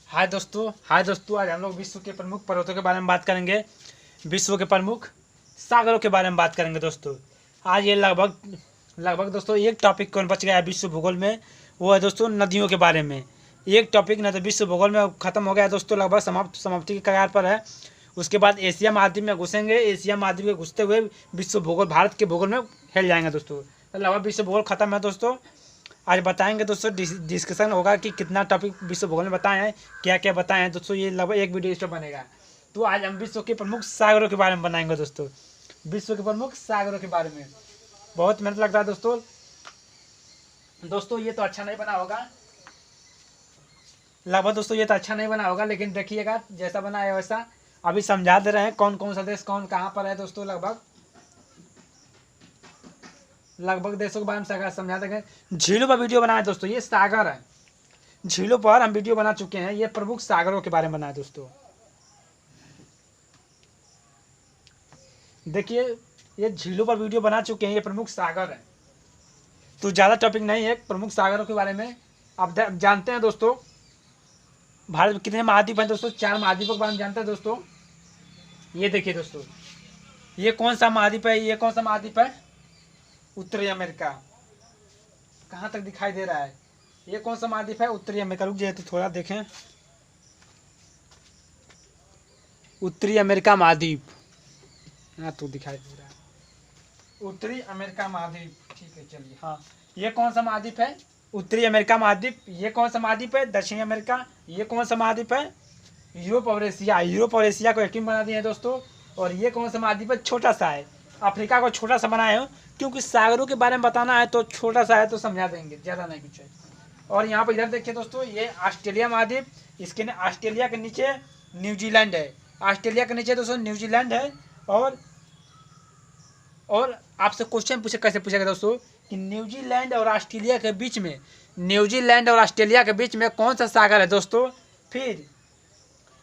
हाय दोस्तों, आज हम लोग विश्व के प्रमुख पर्वतों के बारे में बात करेंगे। विश्व के प्रमुख सागरों के बारे में बात करेंगे दोस्तों। आज ये लगभग दोस्तों एक टॉपिक कौन बच गया है विश्व भूगोल में, वो है दोस्तों नदियों के बारे में। एक टॉपिक न तो विश्व भूगोल में ख़त्म हो गया है दोस्तों, लगभग समाप्ति के कगार पर है। उसके बाद एशिया महाद्वीप में घुसेंगे। एशिया महाद्वीप में घुसते हुए विश्व भूगोल, भारत के भूगोल में हिल जाएंगे दोस्तों। लगभग विश्व भूगोल खत्म है दोस्तों। आज बताएंगे दोस्तों, डिस्कशन होगा कि कितना टॉपिक विश्व भूगोल में बताए हैं, क्या क्या बताए हैं दोस्तों। ये लगभग एक वीडियो इस पर बनेगा। तो आज हम विश्व के प्रमुख सागरों के बारे में बनाएंगे दोस्तों। विश्व के प्रमुख सागरों के बारे में बहुत मेहनत लगता है दोस्तों। ये तो अच्छा नहीं बना होगा लगभग दोस्तों, ये तो अच्छा नहीं बना होगा, लेकिन देखिएगा जैसा बना है वैसा। अभी समझा दे रहे हैं कौन कौन सा देश कौन कहाँ पर है दोस्तों। लगभग देशों के बारे में समझा देंगे। झीलों पर वीडियो बनाए दोस्तों, ये सागर है। झीलों पर हम वीडियो बना चुके हैं। ये प्रमुख सागरों के बारे में बनाए दोस्तों। देखिए, ये झीलों पर वीडियो बना चुके हैं। ये प्रमुख सागर है, तो ज़्यादा टॉपिक नहीं है प्रमुख सागरों के बारे में। अब जानते हैं दोस्तों, भारत में कितने महाद्वीप हैं दोस्तों। 4 महाद्वीपों के बारे में जानते हैं दोस्तों। ये देखिए दोस्तों, ये कौन सा महाद्वीप है, ये कौन सा महाद्वीप है, उत्तरी अमेरिका। कहाँ तक दिखाई दे रहा है, ये कौन सा महाद्वीप है, उत्तरी अमेरिका। रुक जाए तो थोड़ा देखें, उत्तरी अमेरिका महाद्वीप। हाँ तो दिखाई दे रहा है उत्तरी अमेरिका महाद्वीप। ठीक है चलिए, हाँ ये कौन सा महाद्वीप है, उत्तरी अमेरिका महाद्वीप। ये कौन सा महाद्वीप है, दक्षिणी अमेरिका। ये कौन सा महाद्वीप है, यूरोप और एशिया। यूरोप और एशिया को एक टीम बना दी है दोस्तों। और ये कौन सा महाद्वीप है, छोटा सा है। अफ्रीका को छोटा सा बनाए हो, क्योंकि सागरों के बारे में बताना है तो छोटा सा है तो समझा देंगे, ज़्यादा नहीं कुछ है। और यहाँ पर इधर देखिए दोस्तों, ये ऑस्ट्रेलिया महाद्वीप। इसके ऑस्ट्रेलिया के नीचे न्यूजीलैंड है। ऑस्ट्रेलिया के नीचे दोस्तों न्यूजीलैंड है। और आपसे क्वेश्चन कैसे पूछेगा दोस्तों कि न्यूजीलैंड और ऑस्ट्रेलिया के बीच में, न्यूजीलैंड और ऑस्ट्रेलिया के बीच में कौन सा सागर है दोस्तों। फिर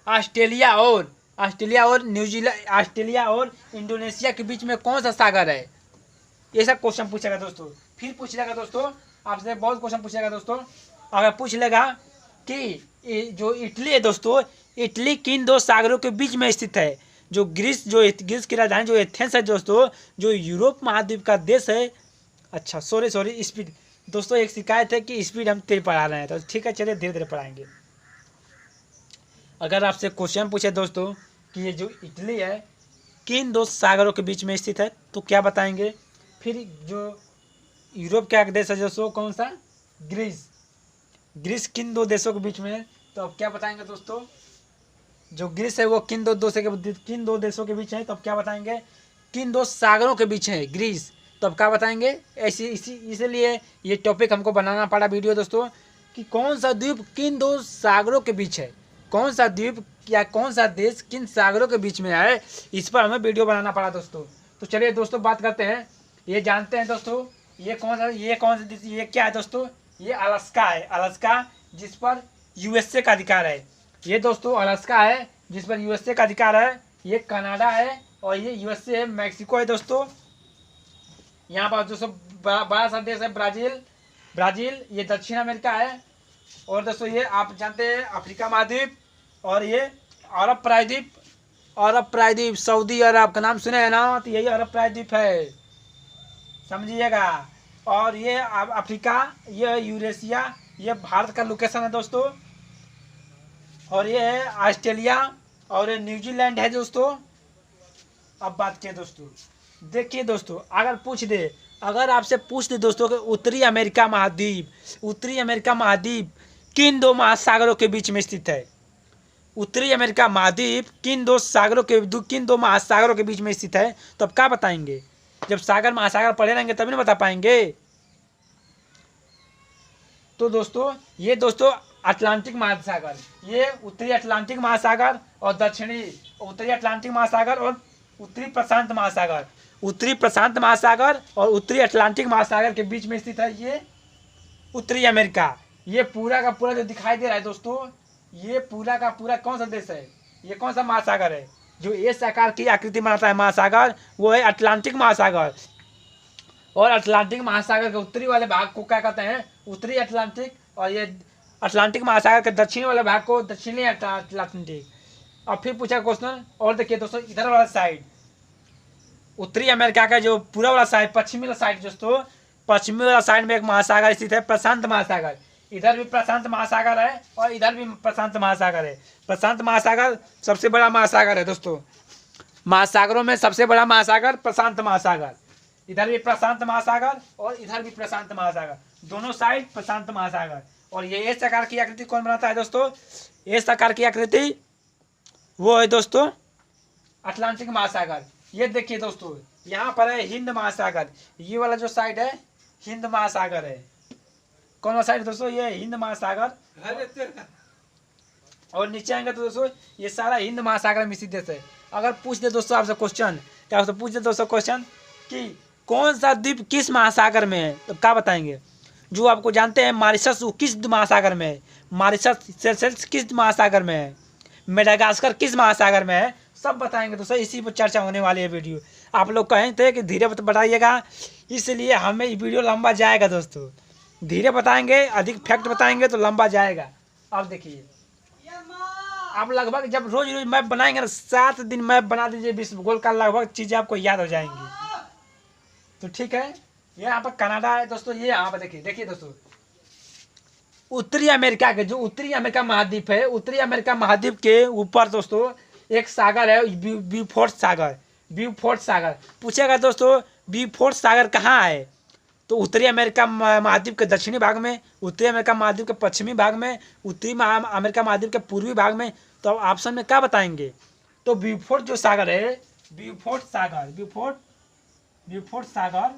ऑस्ट्रेलिया और न्यूजीलैंड, ऑस्ट्रेलिया और इंडोनेशिया के बीच में कौन सा सागर है, ये सब क्वेश्चन पूछेगा दोस्तों। फिर पूछ लेगा दोस्तों, आपसे बहुत क्वेश्चन पूछेगा दोस्तों। अगर पूछ लेगा कि जो इटली है दोस्तों, इटली किन 2 सागरों के बीच में स्थित है। जो ग्रीस की राजधानी जो एथेंस है दोस्तों, जो यूरोप महाद्वीप का देश है। अच्छा सॉरी स्पीड दोस्तों, एक शिकायत है कि स्पीड हम तेज पढ़ा रहे हैं, तो ठीक है चलिए धीरे धीरे पढ़ाएंगे। अगर आपसे क्वेश्चन पूछे दोस्तों कि ये जो इटली है किन 2 सागरों के बीच में स्थित है, तो क्या बताएंगे। फिर जो यूरोप का देश है दोस्तों, कौन सा, ग्रीस किन 2 देशों के बीच में है, तो अब क्या बताएंगे दोस्तों। जो ग्रीस है वो किन दो देशों के बीच है, तो अब क्या बताएंगे। किन 2 सागरों के बीच है ग्रीस, तो अब क्या बताएंगे। इसीलिए ये टॉपिक हमको बनाना पड़ा वीडियो दोस्तों, कि कौन सा द्वीप किन 2 सागरों के बीच है, कौन सा द्वीप या कौन सा देश किन सागरों के बीच में है, इस पर हमें वीडियो बनाना पड़ा दोस्तों। तो चलिए दोस्तों बात करते हैं। ये जानते हैं दोस्तों, ये कौन सा ये क्या है दोस्तों, ये अलास्का है। अलास्का जिस पर यूएसए का अधिकार है। ये दोस्तों अलास्का है जिस पर यूएसए का अधिकार है। ये कनाडा है और ये यूएसए है। मैक्सिको है दोस्तों। यहाँ पर दोस्तों बड़ा सा देश है ब्राज़ील। ये दक्षिण अमेरिका है। और दोस्तों ये आप जानते हैं अफ्रीका महाद्वीप। और ये अरब प्रायद्वीप सऊदी अरब का नाम सुने हैं ना, तो यही अरब प्रायद्वीप है, समझिएगा। और ये अफ्रीका, ये यूरेशिया, ये भारत का लोकेशन है दोस्तों। और ये है ऑस्ट्रेलिया और ये न्यूजीलैंड है दोस्तों। अब बात किए दोस्तों, देखिए दोस्तों, अगर आपसे पूछ दे दोस्तों कि उत्तरी अमेरिका महाद्वीप किन 2 महासागरों के बीच में स्थित है। उत्तरी अमेरिका महाद्वीप किन 2 महासागरों के बीच में स्थित है, तो अब क्या बताएंगे। जब सागर महासागर पढ़े रहेंगे तभी ना बता पाएंगे। तो दोस्तों ये दोस्तों अटलांटिक महासागर, ये उत्तरी अटलांटिक महासागर और उत्तरी अटलांटिक महासागर और उत्तरी प्रशांत महासागर। उत्तरी प्रशांत महासागर और उत्तरी अटलांटिक महासागर के बीच में स्थित है ये उत्तरी अमेरिका। ये पूरा का पूरा जो दिखाई दे रहा है दोस्तों, ये पूरा का पूरा कौन सा देश है, ये कौन सा महासागर है। जो एस आकार की आकृति बनाता है महासागर, वो है अटलांटिक महासागर। और अटलांटिक महासागर के उत्तरी वाले भाग को क्या कहते हैं, उत्तरी अटलांटिक। और ये अटलांटिक महासागर के दक्षिणी वाले भाग को दक्षिणी अटलांटिक। और फिर पूछा क्वेश्चन, और देखिए दोस्तों इधर वाला साइड उत्तरी अमेरिका का जो पूरा वाला साइड, पश्चिमी वाला साइड दोस्तों, पश्चिमी वाला साइड में एक महासागर स्थित है, प्रशांत महासागर। इधर भी प्रशांत महासागर है और इधर भी प्रशांत महासागर है। प्रशांत महासागर सबसे बड़ा महासागर है दोस्तों, महासागरों में सबसे बड़ा महासागर प्रशांत महासागर। इधर भी प्रशांत महासागर और इधर भी प्रशांत महासागर, दोनों साइड प्रशांत महासागर। और ये एस आकार की आकृति कौन बनाता है दोस्तों? एस आकार की आकृति वो है दोस्तों अटलांटिक महासागर। ये देखिए दोस्तों यहाँ पर है हिंद महासागर, ये वाला जो साइड है हिंद महासागर है। कौन सा साइड दोस्तों? ये हिंद महासागर। और नीचे आएंगे तो दोस्तों ये सारा हिंद महासागर में स्थित है। अगर पूछ दे दोस्तों आपसे क्वेश्चन, क्या पूछ दे दोस्तों क्वेश्चन कि कौन सा द्वीप किस महासागर में है, तो क्या बताएंगे? जो आपको जानते हैं मॉरिशस वो किस महासागर में है, मॉरिशस सेशेल्स किस महासागर में है, मेडागास्कर किस महासागर में है, सब बताएंगे दोस्तों। इसी पर चर्चा होने वाली है वीडियो। आप लोग कहें थे कि धीरे बताइएगा, इसलिए हमें वीडियो लंबा जाएगा दोस्तों। धीरे बताएंगे, अधिक फैक्ट बताएंगे तो लंबा जाएगा। अब देखिए आप लगभग जब रोज रोज मैप बनाएंगे ना, 7 दिन मैप बना दीजिए विश्व भूगोल का, लगभग चीज़ें आपको याद हो जाएंगी। तो ठीक है, ये यहाँ पर कनाडा है दोस्तों। ये यहाँ पर देखिए दोस्तों उत्तरी अमेरिका के जो उत्तरी अमेरिका महाद्वीप है, उत्तरी अमेरिका महाद्वीप के ऊपर दोस्तों एक सागर है ब्यूफोर्ट सागर। ब्यूफोर्ट सागर पूछेगा दोस्तों ब्यूफोर्ट सागर कहाँ है, तो उत्तरी अमेरिका महाद्वीप के दक्षिणी भाग में, उत्तरी अमेरिका महाद्वीप के पश्चिमी भाग में, उत्तरी अमेरिका महाद्वीप के पूर्वी भाग में। तो ऑप्शन में क्या बताएंगे? तो ब्यूफोर्ट जो सागर है, ब्यूफोर्ट सागर, ब्यूफोर्ट सागर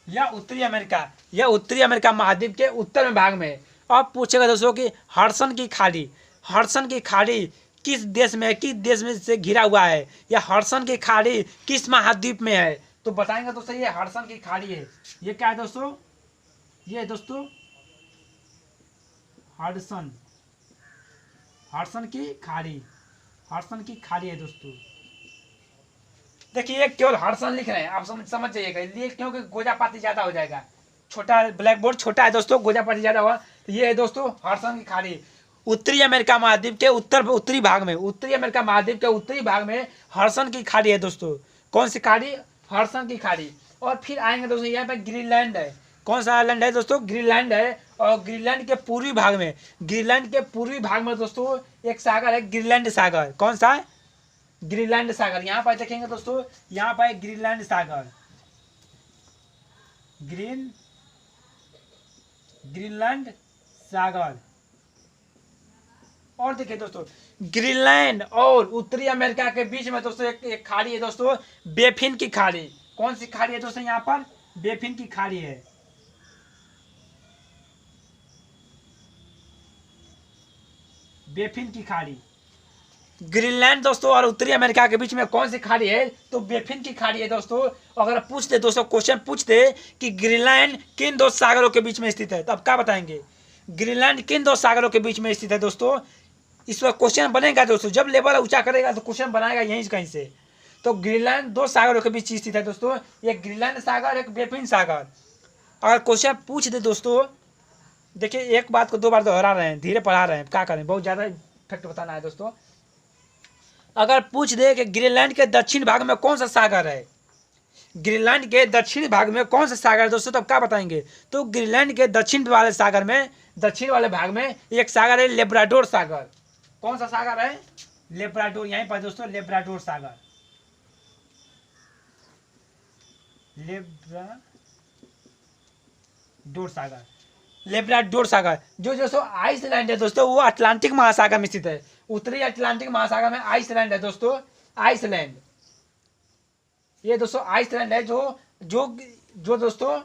या उत्तरी अमेरिका, यह उत्तरी अमेरिका महाद्वीप के उत्तर भाग में है। अब पूछेगा दोस्तों कि हडसन की खाड़ी, हडसन की खाड़ी किस देश में है, किस देश में से घिरा हुआ है, या हडसन की खाड़ी किस महाद्वीप में है, तो बताएंगे दोस्तों ये हडसन की खाड़ी है। ये क्या है दोस्तों? ये है दोस्तों हडसन, हडसन की खाड़ी, हडसन की खाड़ी है दोस्तों। देखिए केवल हडसन लिख रहे हैं, आप समझ जाइएगा, इसलिए क्योंकि गोजापाती ज्यादा हो जाएगा। छोटा ब्लैक बोर्ड छोटा है दोस्तों, गोजापाती ज्यादा हुआ। तो ये है दोस्तों हडसन की खाड़ी, उत्तरी अमेरिका महाद्वीप के उत्तरी भाग में, उत्तरी अमेरिका महाद्वीप के उत्तरी भाग में हडसन की खाड़ी है दोस्तों। कौन सी खाड़ी? हडसन की खाड़ी। और फिर आएंगे दोस्तों यहाँ पे ग्रीनलैंड है। कौन सा आइलैंड है दोस्तों? ग्रीनलैंड है। और ग्रीनलैंड के पूर्वी भाग में, ग्रीनलैंड के पूर्वी भाग में दोस्तों एक सागर है ग्रीनलैंड सागर। कौन सा है? ग्रीनलैंड सागर। यहाँ पर देखेंगे दोस्तों, यहाँ पर ग्रीनलैंड सागर, ग्रीनलैंड सागर। और देखिए दोस्तों ग्रीनलैंड और उत्तरी अमेरिका के बीच में दोस्तों एक खाड़ी है दोस्तों, बेफिन की खाड़ी। कौन सी खाड़ी है दोस्तों? यहाँ पर बेफिन की खाड़ी है। बेफिन की खाड़ी। ग्रीनलैंड दोस्तों और उत्तरी अमेरिका के बीच में कौन सी खाड़ी है? तो बेफिन की खाड़ी है दोस्तों। अगर पूछ दे दोस्तों, क्वेश्चन पूछ दे कि ग्रीनलैंड किन 2 सागरों के बीच में स्थित है, तो अब क्या बताएंगे? ग्रीनलैंड किन 2 सागरों के बीच में स्थित है दोस्तों? इस पर क्वेश्चन बनेगा दोस्तों, जब लेवल ऊंचा करेगा तो क्वेश्चन बनाएगा यहीं से कहीं से। तो ग्रीनलैंड 2 सागरों के बीच स्थित है दोस्तों, एक ग्रीनलैंड सागर, एक बेफिन सागर। अगर क्वेश्चन पूछ दे दोस्तों, देखिए एक बात को 2 बार दोहरा रहे हैं, धीरे पढ़ा रहे हैं, क्या करें, बहुत ज़्यादा इफेक्ट बताना है दोस्तों। अगर पूछ दे कि ग्रीनलैंड के दक्षिण भाग में कौन सा सागर है, ग्रीनलैंड के दक्षिण भाग में कौन सा सागर है दोस्तों, तो क्या बताएंगे? तो ग्रीनलैंड के दक्षिण वाले सागर में, दक्षिण वाले भाग में एक सागर है लेब्राडोर सागर। कौन सा सागर है? लेब्राडोर। यहीं पर दोस्तों लेब्राडोर सागर, लेब्राडोर सागर, लेब्राडोर सागर। जो दोस्तों आइसलैंड है दोस्तों, वो अटलांटिक महासागर में स्थित है। उत्तरी अटलांटिक महासागर में आइसलैंड है दोस्तों, आइसलैंड। ये दोस्तों आइसलैंड है जो दोस्तों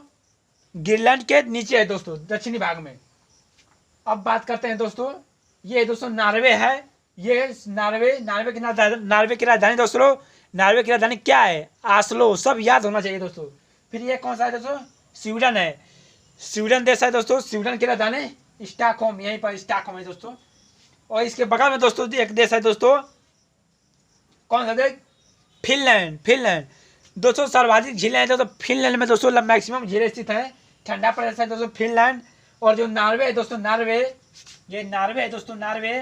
ग्रीनलैंड के नीचे है दोस्तों, दक्षिणी भाग में। अब बात करते हैं दोस्तों, ये दोस्तों नार्वे है। ये नार्वे की राजधानी दोस्तों, नार्वे की राजधानी क्या है? आस्लो। सब याद होना चाहिए दोस्तों। फिर ये कौन सा है दोस्तों? स्वीडन है। स्वीडन देश है दोस्तों, स्वीडन की राजधानी स्टॉकहोम, यहीं पर स्टॉकहोम है दोस्तों। और इसके बगल में दोस्तों एक देश है दोस्तों, कौन सा देश? फिनलैंड। फिनलैंड दोस्तों सर्वाधिक झीलें हैं दोस्तों फिनलैंड में दोस्तों, मैक्सिमम झीलें स्थित हैं। ठंडा प्रदेश है दोस्तों फिनलैंड। और जो नॉर्वे है दोस्तों, नॉर्वे, ये नॉर्वे है दोस्तों, नॉर्वे,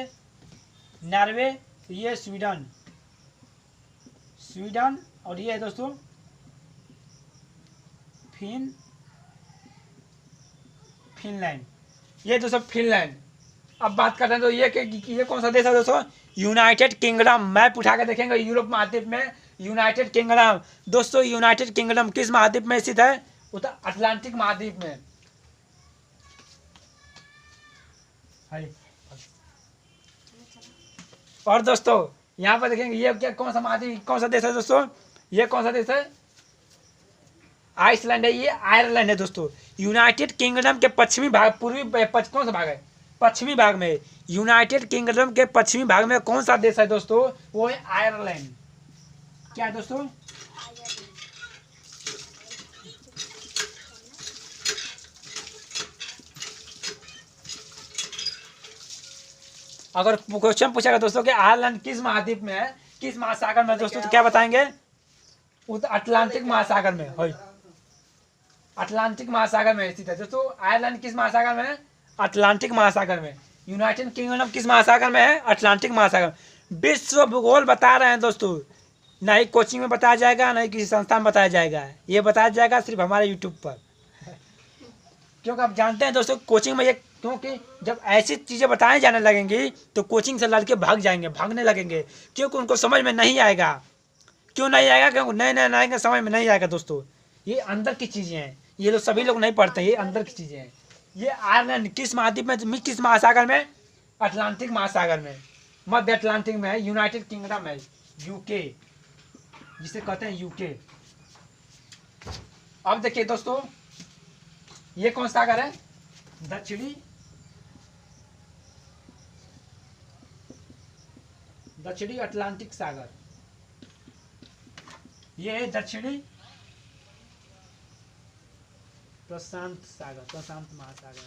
नॉर्वे, ये स्वीडन, स्वीडन, और ये है दोस्तों फिनलैंड, ये दोस्तों फिनलैंड। अब बात करते हैं तो ये कौन सा देश है दोस्तों? United kingdom. मैप उठा कर देखेंगे यूरोप महाद्वीप में यूनाइटेड किंगडम। दोस्तों यूनाइटेड किंगडम किस महाद्वीप में स्थित है? उत्तर अटलांटिक महाद्वीप में। और दोस्तों यहाँ पर देखेंगे ये क्या, कौन सा महाद्वीप, कौन सा देश है दोस्तों? ये कौन सा देश है? आइसलैंड है, ये आयरलैंड है दोस्तों। यूनाइटेड किंगडम के पश्चिमी भाग, कौन सा भाग है? पश्चिमी भाग में। यूनाइटेड किंगडम के पश्चिमी भाग में कौन सा देश है दोस्तों? वो है आयरलैंड। क्या है दोस्तों? अगर क्वेश्चन पूछेगा दोस्तों कि आयरलैंड किस महाद्वीप में है, किस महासागर में दोस्तों, तो क्या बताएंगे? अटलांटिक महासागर में है। अटलांटिक महासागर में स्थित है दोस्तों। आयरलैंड किस महासागर में है? अटलांटिक महासागर में। यूनाइटेड किंगडम किस महासागर में है? अटलांटिक महासागर। विश्व भूगोल बता रहे हैं दोस्तों, ना ही कोचिंग में बताया जाएगा, ना ही किसी संस्था में बताया जाएगा, ये बताया जाएगा सिर्फ हमारे यूट्यूब पर। क्योंकि आप जानते हैं दोस्तों कोचिंग में ये, क्योंकि जब ऐसी चीज़ें बताए जाने लगेंगी तो कोचिंग से लड़के भागने लगेंगे, क्योंकि उनको समझ में नहीं आएगा। क्यों नहीं आएगा? क्योंकि नए नए आएंगे, समझ में नहीं आएगा दोस्तों। ये अंदर की चीज़ें हैं, ये लोग सभी लोग नहीं पढ़ते, ये अंदर की चीज़ें हैं। ये आयरलैंड किस महाद्वीप में, किस महासागर में? अटलांटिक महासागर में, मध्य अटलांटिक में है। यूनाइटेड किंगडम है, यूके, जिसे कहते हैं यूके। अब देखिए दोस्तों ये कौन सा सागर है? दक्षिणी अटलांटिक सागर। ये है दक्षिणी प्रशांत सागर, प्रशांत महासागर,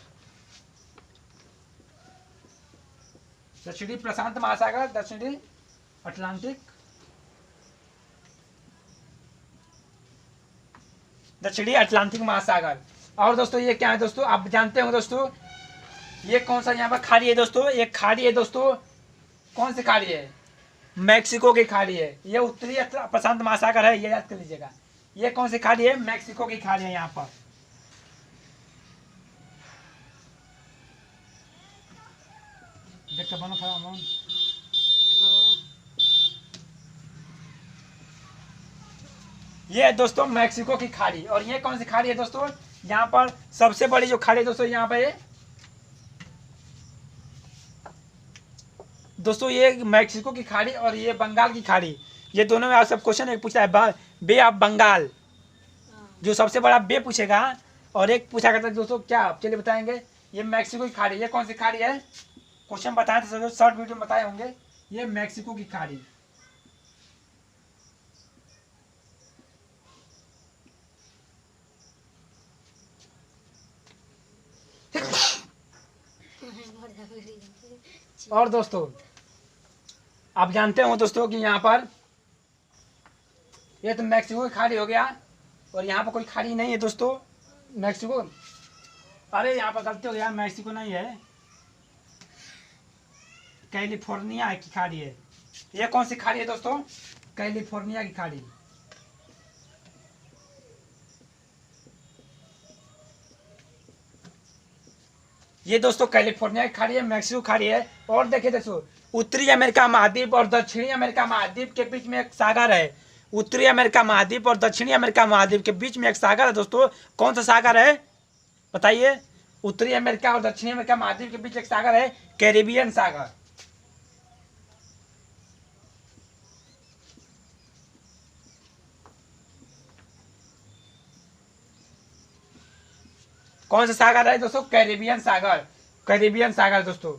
दक्षिणी प्रशांत महासागर, दक्षिणी अटलांटिक, दक्षिणी अटलांटिक महासागर। और दोस्तों ये क्या है दोस्तों? आप जानते हो दोस्तों ये कौन सा यहाँ पर खाड़ी है दोस्तों? ये खाड़ी है दोस्तों, कौन सी खाड़ी है? मैक्सिको की खाड़ी है। ये उत्तरी प्रशांत महासागर है, ये याद कर लीजिएगा। ये कौन सी खाड़ी है? मैक्सिको की खाड़ी है यहाँ पर। देखते बनो थोड़ा अमाउंट। ये है दोस्तों मैक्सिको की खाड़ी। और ये कौन सी खाड़ी है दोस्तों? यहाँ पर सबसे बड़ी जो खाड़ी है दोस्तों, यहाँ पर दोस्तों ये मैक्सिको की खाड़ी और ये बंगाल की खाड़ी। ये दोनों में आप सब क्वेश्चन एक पूछा है, बे ऑफ बंगाल, जो सबसे बड़ा बे पूछेगा, और एक पूछा करता है दोस्तों क्या, चलिए बताएंगे। ये मैक्सिको की खाड़ी, ये कौन सी खाड़ी है? क्वेश्चन बताए थे शॉर्ट वीडियो में बताए होंगे। ये मैक्सिको की खाड़ी। और दोस्तों आप जानते हो दोस्तों कि यहाँ पर ये तो मैक्सिको की खाड़ी हो गया, और यहाँ पर कोई खाड़ी नहीं है दोस्तों। मैक्सिको, अरे यहाँ पर गलती हो गया, मैक्सिको नहीं है, कैलिफोर्निया की खाड़ी है। ये कौन सी खाड़ी है दोस्तों? कैलिफोर्निया की खाड़ी। ये दोस्तों कैलिफोर्निया की खाड़ी है, मैक्सिको खाड़ी है। और देखिए दोस्तों उत्तरी अमेरिका महाद्वीप और दक्षिणी अमेरिका महाद्वीप के बीच में एक सागर है। उत्तरी अमेरिका महाद्वीप और दक्षिणी अमेरिका महाद्वीप के बीच में एक सागर है दोस्तों। कौन सा सागर है बताइए? उत्तरी अमेरिका और दक्षिणी अमेरिका महाद्वीप के बीच एक सागर है, कैरिबियन सागर। कौन सा सागर है दोस्तों? कैरिबियन सागर, कैरिबियन सागर दोस्तों।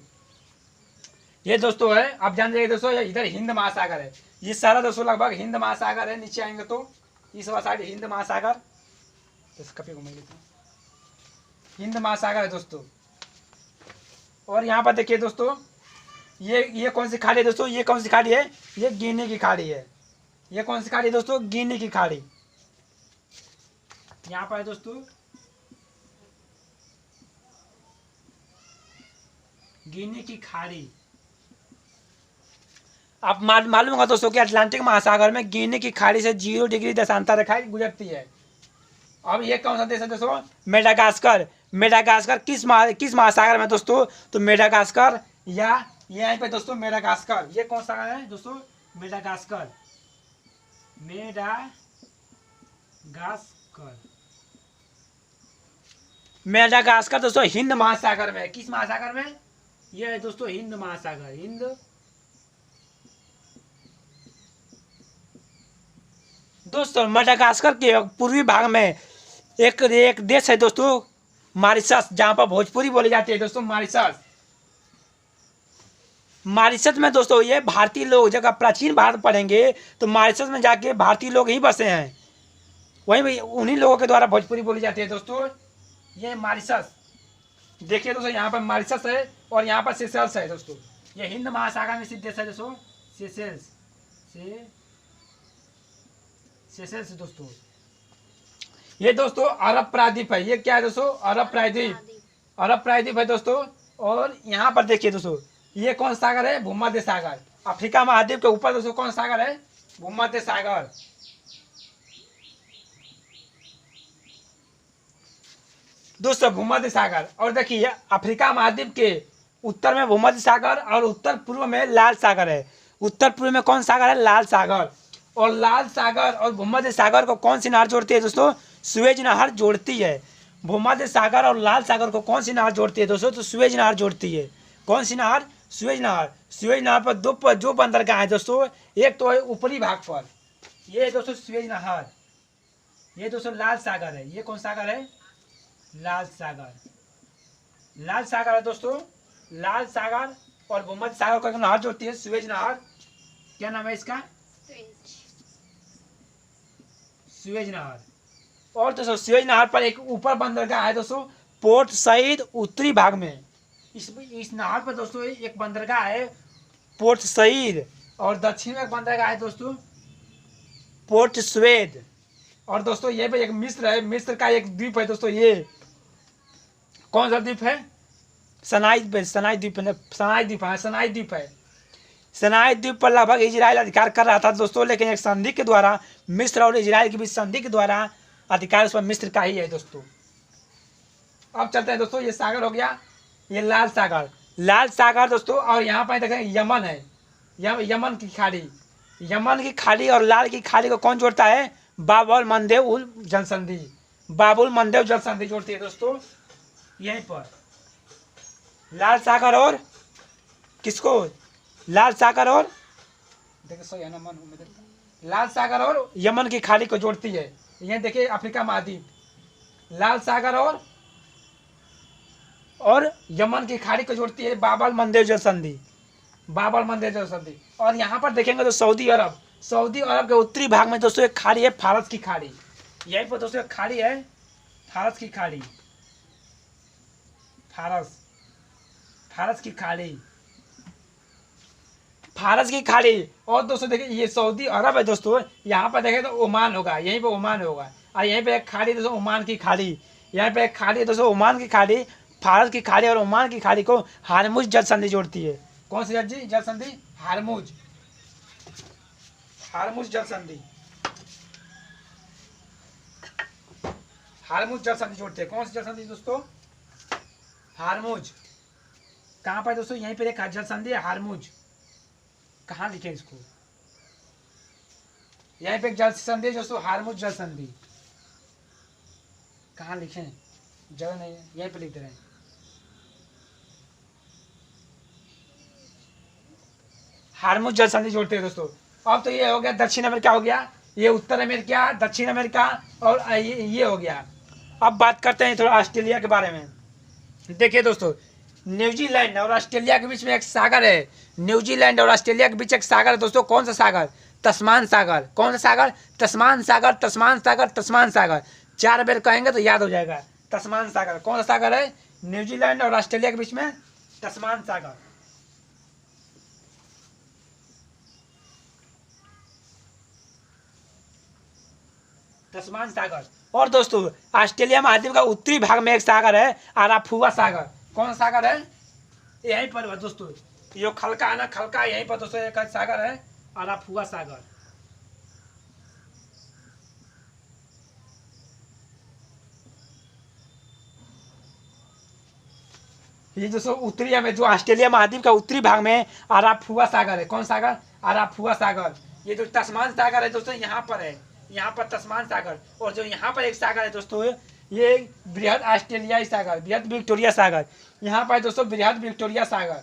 ये दोस्तों है, आप जान जाइए दोस्तों, इधर हिंद महासागर है। ये सारा दोस्तों लगभग हिंद महासागर है। नीचे आएंगे तो इस वाला साइड हिंद महासागर, हिंद महासागर है दोस्तों। और यहाँ पर देखिए दोस्तों ये कौन सी खाड़ी है दोस्तों? ये कौन सी खाड़ी है? ये गिनी की खाड़ी है। ये कौन सी खाड़ी है दोस्तों? गिनी की खाड़ी। यहाँ पर है दोस्तों गिनी की खाड़ी। आप मालूम होगा दोस्तों कि अटलांटिक महासागर में गिनी की खाड़ी से 0 डिग्री देशांतर रेखा गुजरती है। अब ये कौन सा देश है दोस्तों? मेडागास्कर। मेडागास्कर किस महासागर में दोस्तों? तो मेडागास्कर या यहाँ पे दोस्तों मेडागास्कर, ये कौन सा है दोस्तों? मेडागास्कर। मेडागास्कर दोस्तों हिंद महासागर में। किस महासागर में? ये है दोस्तों हिंद महासागर। हिंद दोस्तों मेडागास्कर के पूर्वी भाग में एक देश है दोस्तों मॉरिशस, जहां पर भोजपुरी बोली जाती है दोस्तों। मॉरिशस में दोस्तों ये भारतीय लोग, जब आप प्राचीन भारत पढ़ेंगे तो मॉरिशस में जाके भारतीय लोग ही बसे हैं, वहीं उन्हीं लोगों के द्वारा भोजपुरी बोली जाती है दोस्तों। ये मॉरिशस देखिए दोस्तों, यहाँ पर मॉरिशस है और यहाँ पर सेशल्स है दोस्तों। ये हिंद महासागर में स्थित देश है दोस्तों सेशल्स दोस्तों। ये दोस्तों अरब प्रायद्वीप है। ये क्या है दोस्तों? अरब प्रायद्वीप है दोस्तों। और यहाँ पर देखिए दोस्तों, ये कौन सागर है? भूमध्य सागर। अफ्रीका महाद्वीप के ऊपर दोस्तों कौन सागर है? भूमध्य सागर। दोस्तों भूमध्य सागर। और देखिए अफ्रीका महाद्वीप के उत्तर में भूमध्य सागर और उत्तर पूर्व में लाल सागर है। उत्तर पूर्व में कौन सागर है? लाल सागर। और लाल सागर और भूमध्य सागर को कौन सी नहर जोड़ती है दोस्तों? सुएज नहर जोड़ती है। भूमध्य सागर और लाल सागर को कौन सी नहर जोड़ती है दोस्तों? तो सुएज नहर जोड़ती है। कौन सी नहर? सुएज दो बंदरगाह है दोस्तों। एक तो है ऊपरी भाग पर, ये दोस्तों सुएज नहर। ये दोस्तों लाल सागर है। ये कौन सागर है? लाल सागर है दोस्तों। लाल सागर और भूमध्य सागर को नहर जोड़ती है, सुएज नहर। क्या नाम है इसका? सुएज नहर। और दोस्तों सुएज नहर पर एक ऊपर बंदरगाह है दोस्तों, पोर्ट सईद उत्तरी भाग में। इस नहर पर दोस्तों एक बंदरगाह है पोर्ट सईद, और दक्षिण में एक बंदरगाह है दोस्तों पोर्ट स्वेद। और दोस्तों ये पे एक मिस्र है। मिस्र का एक द्वीप है दोस्तों। ये कौन सा द्वीप है? सनाई द्वीप है। सनाई द्वीप पर लगभग इजराइल अधिकार कर रहा था दोस्तों, लेकिन एक संधि के द्वारा, मिस्र और इजराइल के बीच संधि के द्वारा अधिकार उस पर मिस्र का ही है दोस्तों। अब चलते हैं दोस्तों, ये सागर हो गया, ये लाल सागर दोस्तों। और यहाँ पर देखें यमन है, यमन की खाड़ी और लाल की खाड़ी को कौन जोड़ता है? बाबुल मंदेव जल संधि जोड़ती है दोस्तों। यहीं पर लाल सागर और किसको? लाल सागर और यमन की खाड़ी को जोड़ती है। ये देखिए अफ्रीका महाद्वीप, लाल सागर और यमन की खाड़ी को जोड़ती है बाबुल मंदेव जल संधि। और यहाँ पर देखेंगे तो सऊदी अरब के उत्तरी भाग में दोस्तों एक खाड़ी है, फारस की खाड़ी। यहीं पर दोस्तों एक खाड़ी है, फारस की खाड़ी। और दोस्तों देखिए ये सऊदी अरब है दोस्तों। यहाँ पर देखें तो ओमान होगा, यहीं पे ओमान होगा। और यहीं पे एक खाड़ी दोस्तों ओमान की खाड़ी। यहाँ पे एक खाड़ी है दोस्तों ओमान की खाड़ी। फारस की खाड़ी और ओमान की खाड़ी को हारमुज जल संधि जोड़ती है। कौन सी जल संधि? हारमुज जल संधि जोड़ते हैं। कौन सी जल संधि दोस्तों? हारमुज। कहाँ पर दोस्तों? यहीं पर एक जल संधि है हारमुज। कहाँ लिखे इसको? यहीं पे एक जल संधि दोस्तों, हारमुज जल संधि। कहाँ लिखे? जगह नहीं है, यहीं पे लिख दे रहे हैं। हारमुज जल संधि जोड़ते हैं दोस्तों। अब तो ये हो गया दक्षिण अमेरिका हो गया, ये उत्तर अमेरिका, दक्षिण अमेरिका, और ये हो गया। अब बात करते हैं थोड़ा ऑस्ट्रेलिया के बारे में। देखिए दोस्तों न्यूजीलैंड और ऑस्ट्रेलिया के बीच में एक सागर है। न्यूजीलैंड और ऑस्ट्रेलिया के बीच एक सागर है दोस्तों। कौन सा सागर? तस्मान सागर। कौन सा सागर? तस्मान सागर। 4 बार कहेंगे तो याद हो जाएगा। तस्मान सागर कौन सा सागर है? न्यूजीलैंड और ऑस्ट्रेलिया के बीच में तस्मान सागर। और दोस्तों ऑस्ट्रेलिया महाद्वीप का उत्तरी भाग में एक सागर है, अराफुआ सागर। कौन सा सागर है? यहीं पर दोस्तों ये खलका है ना, खलका यहीं पर दोस्तों एक सागर है, अराफुआ सागर। ये दोस्तों उत्तरी में जो ऑस्ट्रेलिया महाद्वीप का उत्तरी भाग में अराफुआ सागर है। कौन सागर? अराफुआ सागर। ये जो तस्मान सागर है दोस्तों यहाँ पर है, यहाँ पर तस्मान सागर। और जो यहाँ पर एक सागर है दोस्तों, ये बृहद ऑस्ट्रेलियाई सागर, बृहद विक्टोरिया सागर। यहाँ पर दोस्तों बृहद विक्टोरिया सागर।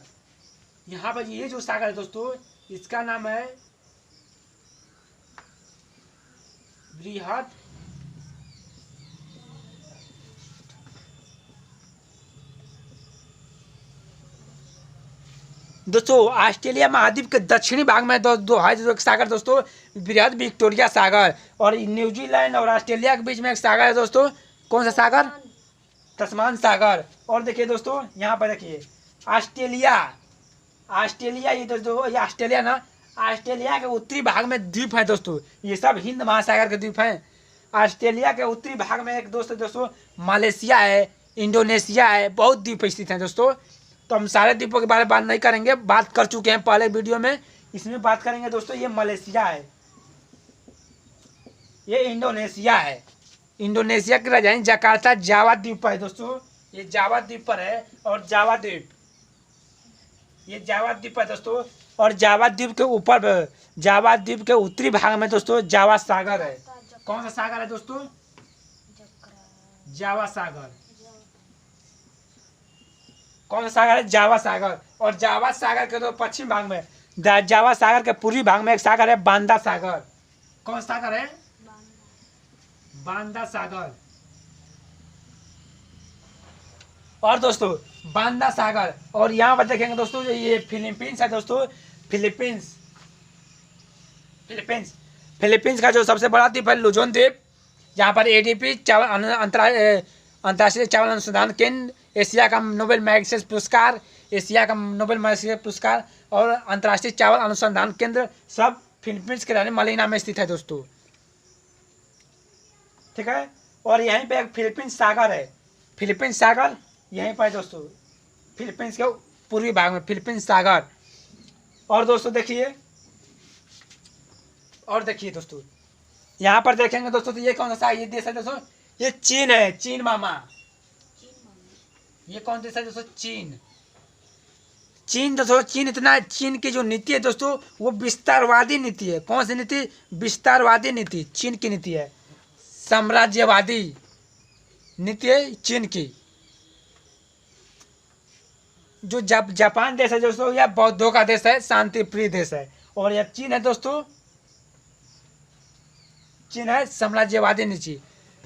यहाँ पर ये जो सागर है दोस्तों, इसका नाम है बृहद दोस्तों ऑस्ट्रेलिया महाद्वीप के दक्षिणी भाग में दो है जो सागर दोस्तों, बृहद विक्टोरिया सागर। और न्यूजीलैंड और ऑस्ट्रेलिया के बीच में एक सागर है दोस्तों। कौन सा सागर? तस्मान सागर। और देखिए दोस्तों यहाँ पर देखिए ऑस्ट्रेलिया, ऑस्ट्रेलिया ये दोस्तों, ये ऑस्ट्रेलिया ना, ऑस्ट्रेलिया के उत्तरी भाग में द्वीप है दोस्तों। ये सब हिंद महासागर के द्वीप हैं। ऑस्ट्रेलिया के उत्तरी भाग में एक दोस्तों मलेशिया है, इंडोनेशिया है, बहुत द्वीप स्थित हैं दोस्तों। तो हम सारे द्वीपों के बारे में बात नहीं करेंगे, बात कर चुके हैं पहले वीडियो में। इसमें बात करेंगे दोस्तों, ये मलेशिया है, ये इंडोनेशिया है। इंडोनेशिया की राजधानी जकार्ता जावा द्वीप पर है दोस्तों, ये जावा द्वीप पर है। और जावा द्वीप, ये जावा द्वीप है दोस्तों। और जावा द्वीप के ऊपर, जावा द्वीप के उत्तरी भाग में दोस्तों जावा सागर है। कौन सा सागर है दोस्तों? जावा सागर। कौन सा सागर है? जावा सागर। और जावा सागर के तो पश्चिम भाग में, जावा सागर के पूर्वी भाग में एक सागर है बांदा सागर। कौन सा सागर है? बांदा सागर। और दोस्तों बांदा सागर। और यहाँ पर देखेंगे दोस्तों, ये फिलीपींस है दोस्तों, फिलीपींस। फिलीपींस, फिलीपींस का जो सबसे बड़ा द्वीप है लुजोन द्वीप। यहाँ पर एडीपी अंतर्राष्ट्रीय चावल अनुसंधान केंद्र, एशिया का नोबेल मैग्सेस पुरस्कार, एशिया का नोबेल मैग्सेस पुरस्कार और अंतर्राष्ट्रीय चावल अनुसंधान केंद्र सब फिलीपींस के रानी मलीना में स्थित है दोस्तों। ठीक है। और यहीं पे एक फिलीपींस सागर है, फिलीपींस सागर यहीं पर है दोस्तों, फिलीपींस के पूर्वी भाग में फिलीपींस सागर। और दोस्तों देखिए, और देखिए दोस्तों यहाँ पर देखेंगे दोस्तों, तो ये कौन सा ये देश है दोस्तों? ये चीन है, चीन मामा। ये कौन देश है दोस्तों? चीन। चीन दोस्तों, चीन इतना, चीन की जो नीति है दोस्तों वो विस्तारवादी नीति है। कौन सी नीति? विस्तारवादी नीति चीन की नीति है। साम्राज्यवादी नीति है चीन की। जो जापान देश है दोस्तों, यह बौद्धों का देश है, शांति प्रिय देश है। और यह चीन है दोस्तों, चीन है साम्राज्यवादी नीति।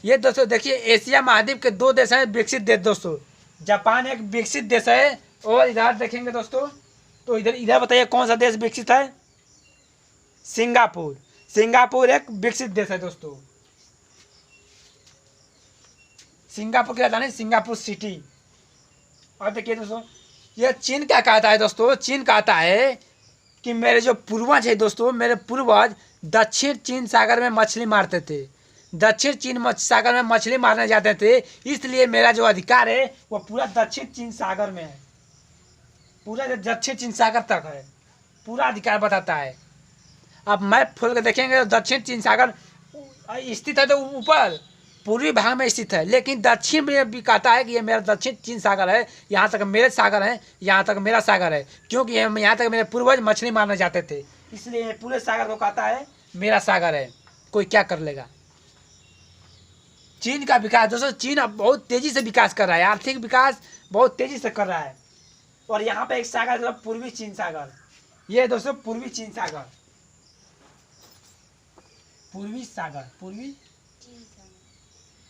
ये दोस्तों देखिए एशिया महाद्वीप के दो देश हैं विकसित देश दोस्तों। जापान एक विकसित देश है। और इधर देखेंगे दोस्तों, तो इधर बताइए कौन सा देश विकसित है? सिंगापुर। सिंगापुर एक विकसित देश है दोस्तों। सिंगापुर की राजधानी सिंगापुर सिटी। और देखिए दोस्तों, यह चीन क्या कहता है दोस्तों? चीन कहता है कि मेरे जो पूर्वज है दोस्तों, मेरे पूर्वज दक्षिण चीन सागर में मछली मारते थे, दक्षिण चीन सागर में मछली मारने जाते थे, इसलिए मेरा जो अधिकार है वो पूरा दक्षिण चीन सागर में है, पूरा दक्षिण चीन सागर तक है, पूरा अधिकार बताता है। अब मैप खोल के देखेंगे तो दक्षिण चीन सागर स्थित है तो ऊपर पूर्वी भाग में स्थित है, लेकिन दक्षिण में भी कहता है कि ये मेरा दक्षिण चीन सागर है, यहाँ तक मेरे सागर है, यहाँ तक मेरा सागर है, क्योंकि यहाँ तक मेरे पूर्वज मछली मारने जाते थे, इसलिए पूरे सागर को कहता है मेरा सागर है। कोई क्या कर लेगा। चीन का विकास दोस्तों, चीन अब बहुत तेजी से विकास कर रहा है, आर्थिक विकास बहुत तेजी से कर रहा है। और यहाँ पे एक सागर मतलब पूर्वी चीन सागर, ये दोस्तों पूर्वी चीन सागर, पूर्वी सागर,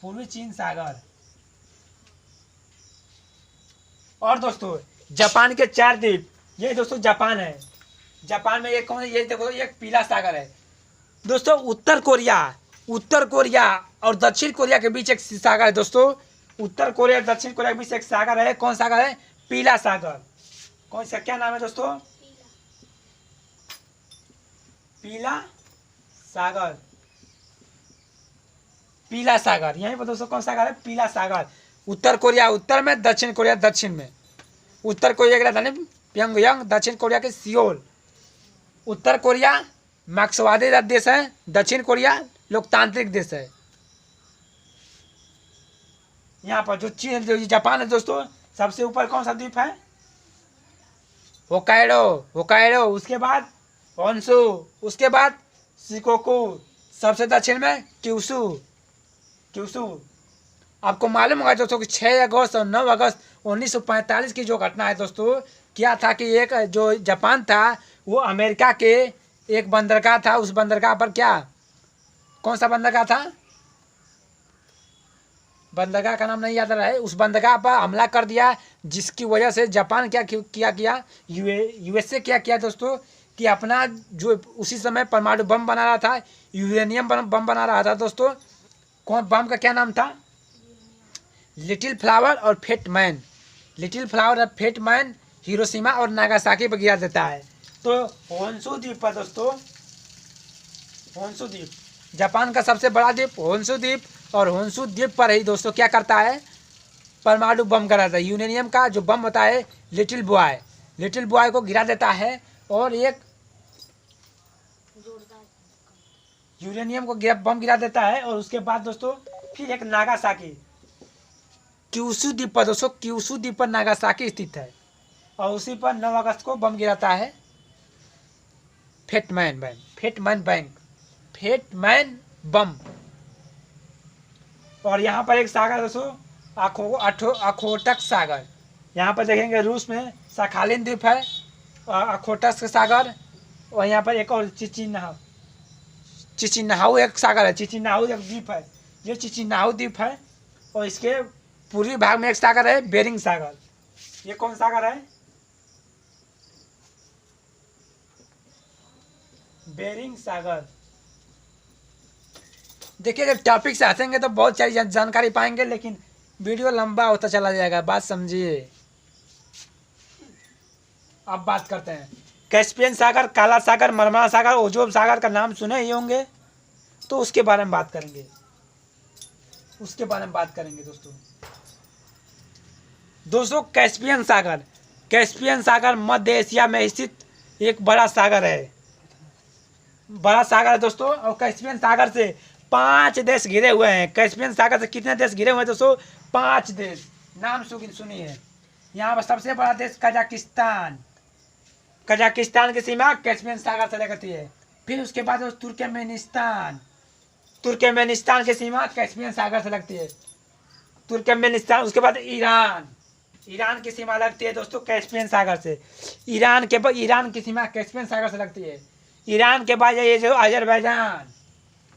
पूर्वी चीन सागर। और दोस्तों जापान के 4 द्वीप, ये दोस्तों जापान है। जापान में एक कौन है? ये देखो, एक पीला सागर है दोस्तों। उत्तर कोरिया और दक्षिण कोरिया के बीच एक सागर है दोस्तों। उत्तर कोरिया और दक्षिण कोरिया के बीच एक सागर है। कौन सागर है? पीला सागर। कौन सा, क्या नाम है दोस्तों? पीला सागर, पीला सागर। यहीं पर दोस्तों कौन सागर है? पीला सागर। उत्तर कोरिया उत्तर में, दक्षिण कोरिया दक्षिण में। उत्तर कोरिया की राजधानी प्योंगयांग, दक्षिण कोरिया के सियोल। उत्तर कोरिया मार्क्सवादी देश है, दक्षिण कोरिया लोकतांत्रिक देश है। यहाँ पर जो चीन जो जापान है दोस्तों, सबसे ऊपर कौन सा द्वीप है? Hokkaido, Hokkaido. उसके बाद होन्शु, उसके बाद शिकोकू, सबसे दक्षिण में क्यूशू, क्यूशू। आपको मालूम होगा दोस्तों कि 6 अगस्त और 9 अगस्त 1945 की जो घटना है दोस्तों, क्या था कि एक जो जापान था वो अमेरिका के एक बंदरगाह था, उस बंदरगाह पर क्या, कौन सा बंदरगाह था, बंदरगाह का नाम नहीं याद आ रहा है, उस बंदरगाह पर हमला कर दिया, जिसकी वजह से जापान क्या किया यूएसए क्या किया दोस्तों कि अपना जो उसी समय परमाणु बम बना रहा था, यूरेनियम बम बना रहा था दोस्तों। कौन बम का क्या नाम था? लिटिल फ्लावर और फेट मैन। लिटिल फ्लावर और फेट मैन हिरोशिमा और नागासाकी पर गिरा देता है। तो होन्शु द्वीप पर दोस्तों, होन्शु द्वीप जापान का सबसे बड़ा द्वीप होन्शु द्वीप, और होन्शु द्वीप पर ही दोस्तों क्या करता है, परमाणु बम गिराता है। यूरेनियम का जो बम होता है लिटिल बॉय, लिटिल बॉय को गिरा देता है, और एक यूरेनियम को बम गिरा देता है। और उसके बाद दोस्तों फिर एक नागासाकी, क्यूशू द्वीप पर दोस्तों, क्यूशू द्वीप पर नागासाकी स्थित है, और उसी पर 9 अगस्त को बम गिराता है फेटमैन बैंक, फेटमैन बैंक, फेटमैन बम। और यहाँ पर एक सागर दोस्तों अखोटक सागर, यहाँ पर देखेंगे रूस में सखालिन द्वीप है, अखोटक सागर। और यहाँ पर एक और चिचिनाहू एक सागर है, चिचिनाहू एक द्वीप है, ये चिचिनाहू द्वीप है। और इसके पूर्वी भाग में एक सागर है बेरिंग सागर। ये कौन सागर है? बेरिंग सागर। देखिए जब टॉपिक से हंसेंगे तो बहुत सारी जानकारी पाएंगे, लेकिन वीडियो लंबा होता चला जाएगा, बात समझिए। अब बात करते हैं कैस्पियन सागर, काला सागर, मरमरा सागर, ओजोब सागर का नाम सुने ही होंगे, तो उसके बारे में बात करेंगे, उसके बारे में बात करेंगे दोस्तों कैस्पियन सागर, कैस्पियन सागर मध्य एशिया में स्थित एक बड़ा सागर है, बड़ा सागर है दोस्तों। और कैस्पियन सागर से 5 देश घिरे हुए हैं। कैस्पियन सागर से कितने देश घिरे हुए हैं दोस्तों? 5 देश। नाम सुनिए, यहाँ पर सबसे बड़ा देश कजाकिस्तान, कजाकिस्तान की सीमा कैस्पियन सागर से लगती है। फिर उसके बाद तुर्कमेनिस्तान, तुर्कमेनिस्तान की सीमा कैस्पियन सागर से लगती है, तुर्कमेनिस्तान। उसके बाद ईरान, ईरान की सीमा लगती है दोस्तों कैस्पियन सागर से। ईरान की सीमा कैस्पियन सागर से लगती है। ईरान के बाद ये जो अजरबैजान,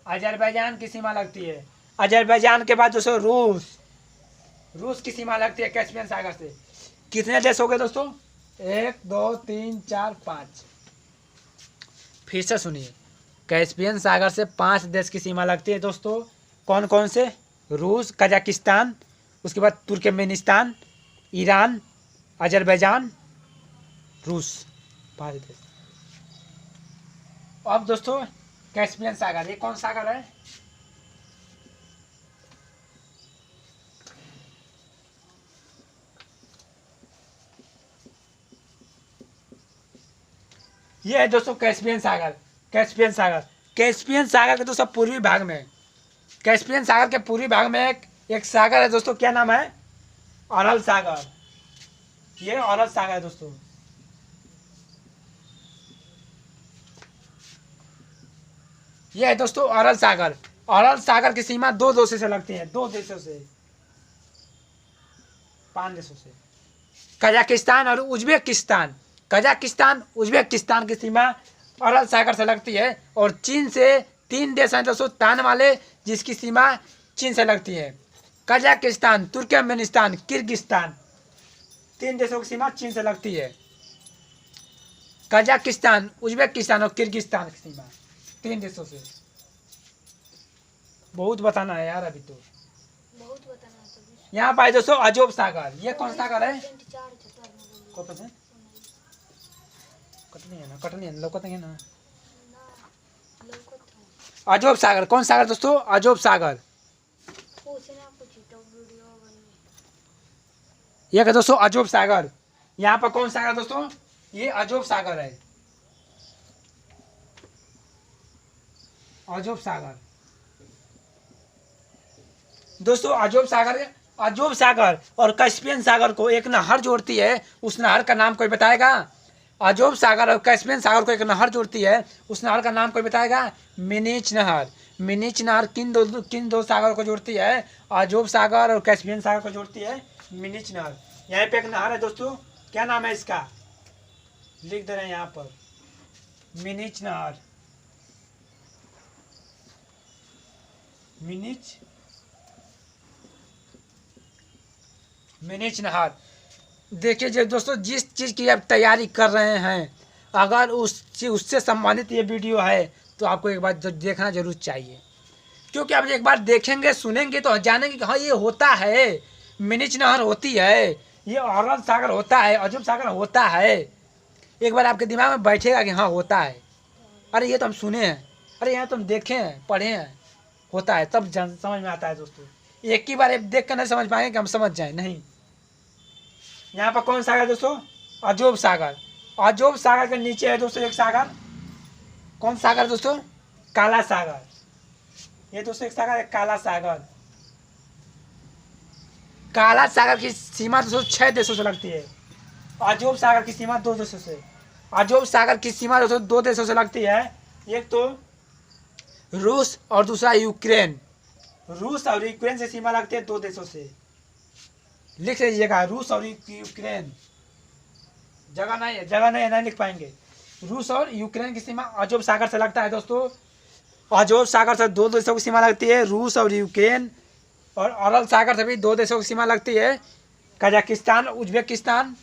अजरबैजान की सीमा लगती है। अजरबैजान के बाद दोस्तों रूस, रूस की सीमा लगती है कैस्पियन सागर से। कितने देश हो गए दोस्तों? 1 2 3 4 5। फिर से सुनिए, कैस्पियन सागर से 5 देश की सीमा लगती है दोस्तों। कौन कौन से? रूस, कजाकिस्तान, उसके बाद तुर्कमेनिस्तान, ईरान, अजरबैजान, रूस, 5 देश। अब दोस्तों कैस्पियन सागर, ये कौन सागर है? ये है दोस्तों कैस्पियन सागर, कैस्पियन सागर। कैस्पियन सागर के दोस्तों पूर्वी भाग में, कैस्पियन सागर के पूर्वी भाग में एक सागर है दोस्तों, क्या नाम है? अरल सागर। ये अरल सागर है दोस्तों। ये है दोस्तों अरल सागर। अरल सागर की सीमा 2 देशों से लगती है, 2 देशों से, 5 देशों से, कजाकिस्तान और उज्बेकिस्तान। कजाकिस्तान उज्बेकिस्तान की सीमा अरल सागर से लगती है। और चीन से 3 देश हैं दोस्तों तान वाले, जिसकी सीमा चीन से लगती है। कजाकिस्तान, तुर्कमेनिस्तान, किर्गिस्तान, 3 देशों की सीमा चीन से लगती है। कजाकिस्तान, उज्बेकिस्तान और किर्गिस्तान की सीमा 3 देशों से। बहुत बताना है यार, अभी तो बहुत बताना है। यहाँ पर दोस्तों अजोब सागर। ये कौन सागर है? कटनी है लोकत है ना। अजोब सागर कौन सागर दोस्तों? अजोब सागर। ये है दोस्तों अजोब सागर। यहाँ पर कौन सागर दोस्तों, ये अजोब सागर है, अजोब सागर दोस्तों। अजोब सागर और कैस्पियन सागर को एक नहर जोड़ती है, उस नहर का नाम कोई बताएगा? अजोब सागर और कैस्पियन सागर को एक नहर जोड़ती है, उस नहर का नाम कोई बताएगा? मिनिच नहर। मिनिच नहर किन दो सागर को जोड़ती है? अजोब सागर और कैस्पियन सागर को जोड़ती है मिनिच नहर। यहाँ पे एक नहर है दोस्तों, क्या नाम है इसका, लिख दे रहे हैं यहाँ पर, मिनिच नहर। मिनिच नहर। देखिए जो दोस्तों, जिस चीज़ की आप तैयारी कर रहे हैं, अगर उससे संबंधित ये वीडियो है तो आपको एक बार देखना जरूर चाहिए, क्योंकि आप एक बार देखेंगे सुनेंगे तो जानेंगे कि हाँ ये होता है, मिनिच नहर होती है, ये अरब सागर होता है, अजोब सागर होता है। एक बार आपके दिमाग में बैठेगा कि हाँ होता है, अरे ये तो हम सुने हैं, अरे यहाँ तो हम देखे हैं, पढ़े हैं, होता है, तब समझ में आता है दोस्तों। एक ही बार देख कर नहीं समझ पाएंगे कि हम समझ जाए, नहीं। यहाँ पर कौन सागर दोस्तों, अजोब सागर। अजोब सागर के नीचे है दोस्तों एक सागर, कौन सागर दोस्तों, काला सागर। ये दोस्तों एक सागर है काला सागर। काला सागर की सीमा दोस्तों 6 देशों से लगती है, अजोब सागर की सीमा 2 देशों से। अजोब सागर की सीमा दोस्तों 2 देशों से लगती है, एक तो रूस और दूसरा यूक्रेन। रूस और यूक्रेन से सीमा लगती है 2 देशों से, लिख लीजिएगा, रूस और यूक्रेन। जगह नहीं लिख पाएंगे। रूस और यूक्रेन की सीमा अजोब सागर से लगता है दोस्तों। अजोब सागर से 2 देशों की सीमा लगती है, रूस और यूक्रेन। और अरब सागर से भी 2 देशों की सीमा लगती है, कजाकिस्तान, उज्बेकिस्तान।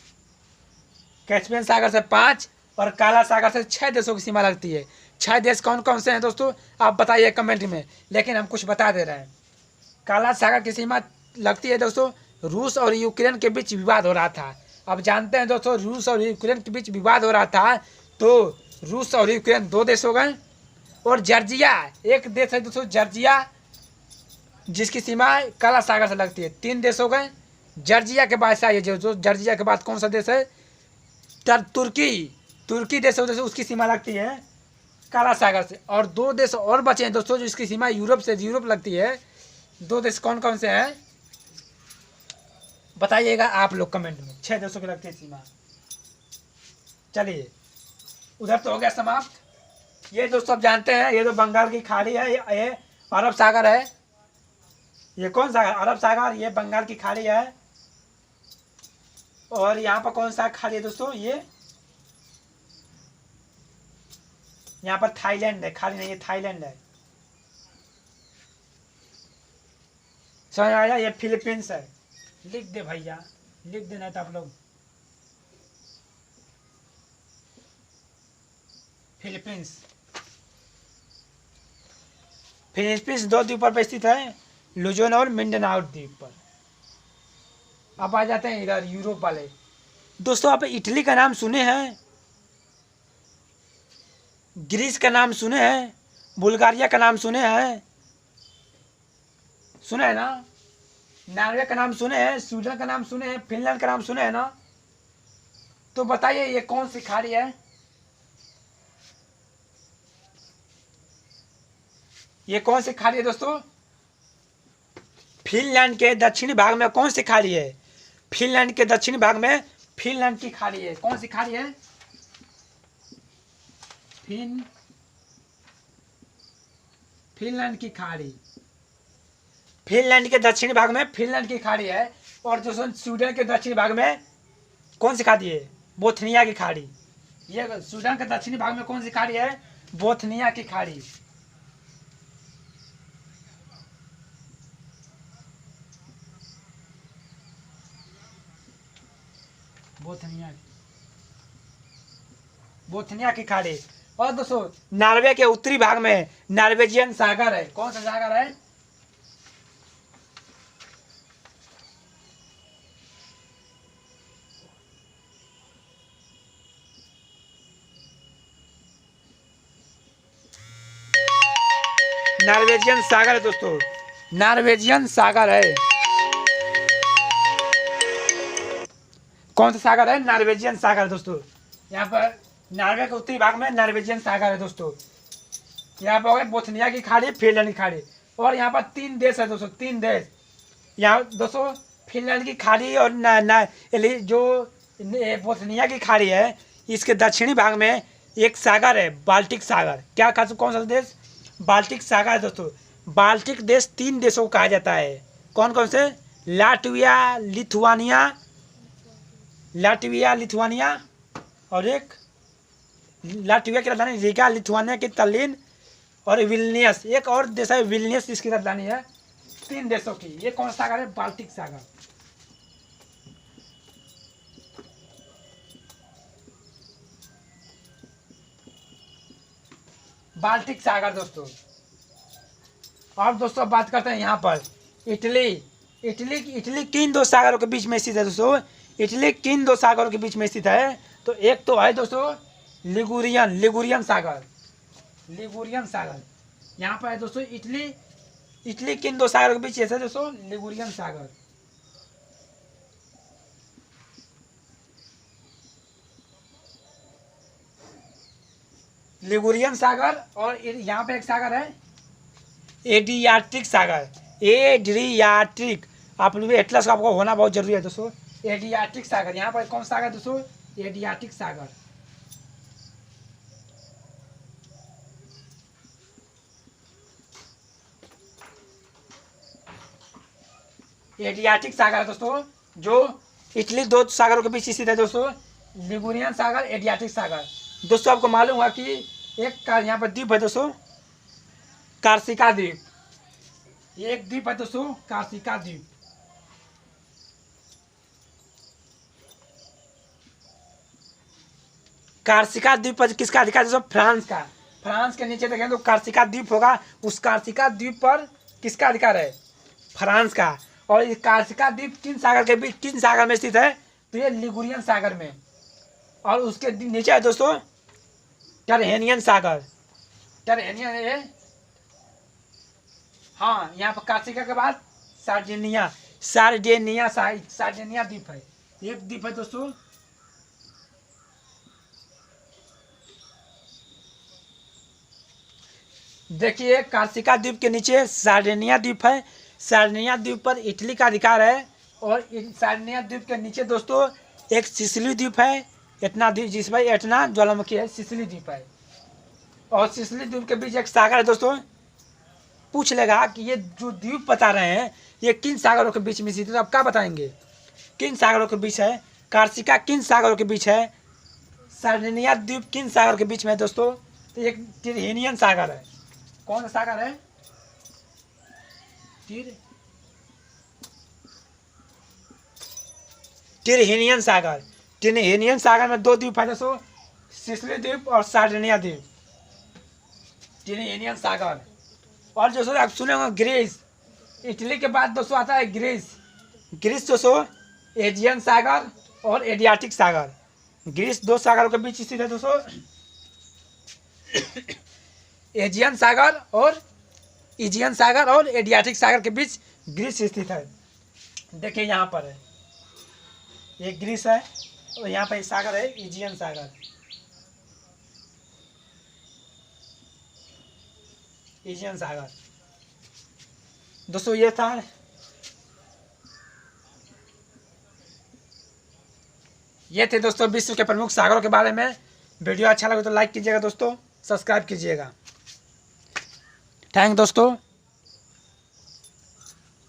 कैस्पियन सागर से 5 और काला सागर से 6 देशों की सीमा लगती है। 6 देश कौन कौन से हैं दोस्तों, आप बताइए कमेंट में, लेकिन हम कुछ बता दे रहे हैं। काला सागर की सीमा लगती है दोस्तों, रूस और यूक्रेन के बीच विवाद हो रहा था। अब जानते हैं दोस्तों, रूस और यूक्रेन के बीच विवाद हो रहा था, तो रूस और यूक्रेन 2 देश हो गए। और जॉर्जिया एक देश है दोस्तों, जॉर्जिया, जिसकी सीमा काला सागर से लगती है। 3 देश हो गए। जॉर्जिया के बाद से जो जॉर्जिया के बाद कौन सा देश है, तुर्की देश है दोस्तों, उसकी सीमा लगती है काला सागर से। और 2 देश और बचे हैं दोस्तों, जिसकी सीमा यूरोप लगती है। 2 देश कौन कौन से हैं बताइएगा आप लोग कमेंट में। 6 देशों की लगती है सीमा। चलिए, उधर तो हो गया समाप्त। ये दोस्तों आप जानते हैं, ये तो बंगाल की खाड़ी है, ये अरब सागर है। ये कौन सागर, अरब सागर, ये बंगाल की खाड़ी है। और यहाँ पर कौन सा खाड़ी है दोस्तों, ये यहाँ पर थाईलैंड है, खाड़ी नहीं, ये थाईलैंड है। समझ आया, ये फिलीपींस है। लिख दे भैया, लिख देना था आप लोग, फिलीपींस। फिलीपींस 2 द्वीपों पर स्थित है, लुजोन और मिंडनाओ द्वीप पर। अब आ जाते हैं इधर यूरोप वाले। दोस्तों आप इटली का नाम सुने हैं, ग्रीस का नाम सुने हैं, बुल्गारिया का नाम सुने हैं, सुने हैं ना, नॉर्वे का नाम सुने हैं, स्वीडन का नाम सुने हैं, फिनलैंड का नाम सुने हैं ना। तो बताइए ये कौन सी खाड़ी है, ये कौन सी खाड़ी है दोस्तों, फिनलैंड के दक्षिणी भाग में कौन सी खाड़ी है, फिनलैंड के दक्षिणी भाग में फिनलैंड की खाड़ी है। कौन सी खाड़ी है, फिनलैंड की खाड़ी, फिनलैंड के दक्षिणी भाग में फिनलैंड की खाड़ी है। और जो स्वीडन के दक्षिणी भाग में कौन सी खाड़ी है, बोथनिया की खाड़ी। ये स्वीडन के दक्षिणी भाग में कौन सी खाड़ी है, बोथनिया की खाड़ी। बोथनिया की खाड़ी। और दोस्तों नॉर्वे के उत्तरी भाग में नॉर्वेजियन सागर है। कौन सा सागर है, नॉर्वेजियन सागर है दोस्तों, नॉर्वेजियन सागर है। कौन सा सागर है? नॉर्वेजियन सागर दोस्तों। यहाँ पर नॉर्वे के उत्तरी भाग में नॉर्वेजियन सागर है दोस्तों। यहाँ पर हो गए बोथनिया की खाड़ी, फिनलैंड की खाड़ी। और यहाँ पर 3 देश है दोस्तों, 3 देश। यहाँ दोस्तों फिनलैंड की खाड़ी और जो बोथनिया की खाड़ी है, इसके दक्षिणी भाग में एक सागर है, बाल्टिक सागर। क्या खास कौन सा देश? बाल्टिक सागर है दोस्तों। बाल्टिक देश 3 देशों को कहा जाता है। कौन कौन से? लाटविया, लिथुआनिया और एक लाटविया की राजधानी रीगा, लिथुआनिया की तल्लीन और विल्नियस। एक और देश है विल्नियस, इसकी राजधानी है। 3 देशों की। ये कौन सा सागर है? बाल्टिक सागर। बाल्टिक सागर दोस्तों। और दोस्तों बात करते हैं यहाँ पर इटली किन 2 सागरों के बीच में स्थित है दोस्तों? इटली किन 2 सागरों के बीच में स्थित है? तो एक तो है दोस्तों लिगुरियन सागर। यहाँ पर है दोस्तों इटली किन 2 सागरों के बीच है दोस्तों? लिगुरियन सागर। लिगुरियन सागर। और यहाँ पे एक सागर है एड्रियाटिक सागर। एड्रियाटिक, आप लोग एटलस आपको होना बहुत जरूरी है दोस्तों। एड्रियाटिक सागर। यहाँ पर कौन सा सागर दोस्तों? एड्रियाटिक सागर। एड्रियाटिक सागर दोस्तों, जो इटली 2 सागरों के बीच स्थित है दोस्तों। लिगुरियन सागर, एड्रियाटिक सागर। दोस्तों आपको मालूम हुआ कि एक का यहाँ पर द्वीप है दोस्तों, कार्सिका द्वीप। एक द्वीप है दोस्तों, कार्सिका द्वीप। कार्सिका द्वीप पर किसका अधिकार है दोस्तों? फ्रांस का। फ्रांस के नीचे देखें तो कार्सिका द्वीप होगा। उस कार्सिका द्वीप पर किसका अधिकार है? फ्रांस का। और इस कार्सिका द्वीप किन सागर के बीच, किन सागर में स्थित है? तो ये लिगुरियन सागर में। और उसके नीचे है दोस्तों टरहेनियन सागर। टरहेनियन है, हाँ, यहाँ पर कार्सिका के बाद सार्डिनिया द्वीप है। एक द्वीप है दोस्तों। देखिए कार्सिका द्वीप के नीचे सार्डिनिया द्वीप है। सार्डिनिया द्वीप पर इटली का अधिकार है। और सार्डिनिया द्वीप के नीचे दोस्तों एक सिसिली द्वीप है, एटना द्वीप, जिस भाई एटना ज्वालामुखी है, सिसिली द्वीप है। और सिसिली द्वीप के बीच एक सागर है दोस्तों। पूछ लेगा कि ये जो द्वीप बता रहे हैं ये किन सागरों के बीच में स्थित है, तो आप क्या बताएंगे? किन सागरों के बीच है? कार्सिका किन सागरों के बीच है? सार्डिनिया द्वीप किन सागर के बीच में है दोस्तों? तो एक टिरहेनियन सागर है। कौन सा सागर है? टिरहेनियन सागर। टिरहेनियन सागर में 2 द्वीप है दोस्तों, सिसिली द्वीप और सार्डिनिया द्वीप। टिरहेनियन सागर। और दोस्तों आप सुने होंगे ग्रीस। इटली के बाद दोस्तों आता है ग्रीस दोस्तों एजियन सागर और एडियाटिक सागर। ग्रीस 2 सागरों के बीच स्थित है दोस्तों। एजियन सागर और एडियाटिक सागर के बीच ग्रीस स्थित है। देखिए यहाँ पर है, ये ग्रीस है और यहाँ पर सागर है एजियन सागर। एजियन सागर दोस्तों ये था। ये थे दोस्तों विश्व के प्रमुख सागरों के बारे में। वीडियो अच्छा लगे तो लाइक कीजिएगा दोस्तों, सब्सक्राइब कीजिएगा। थैंक दोस्तों।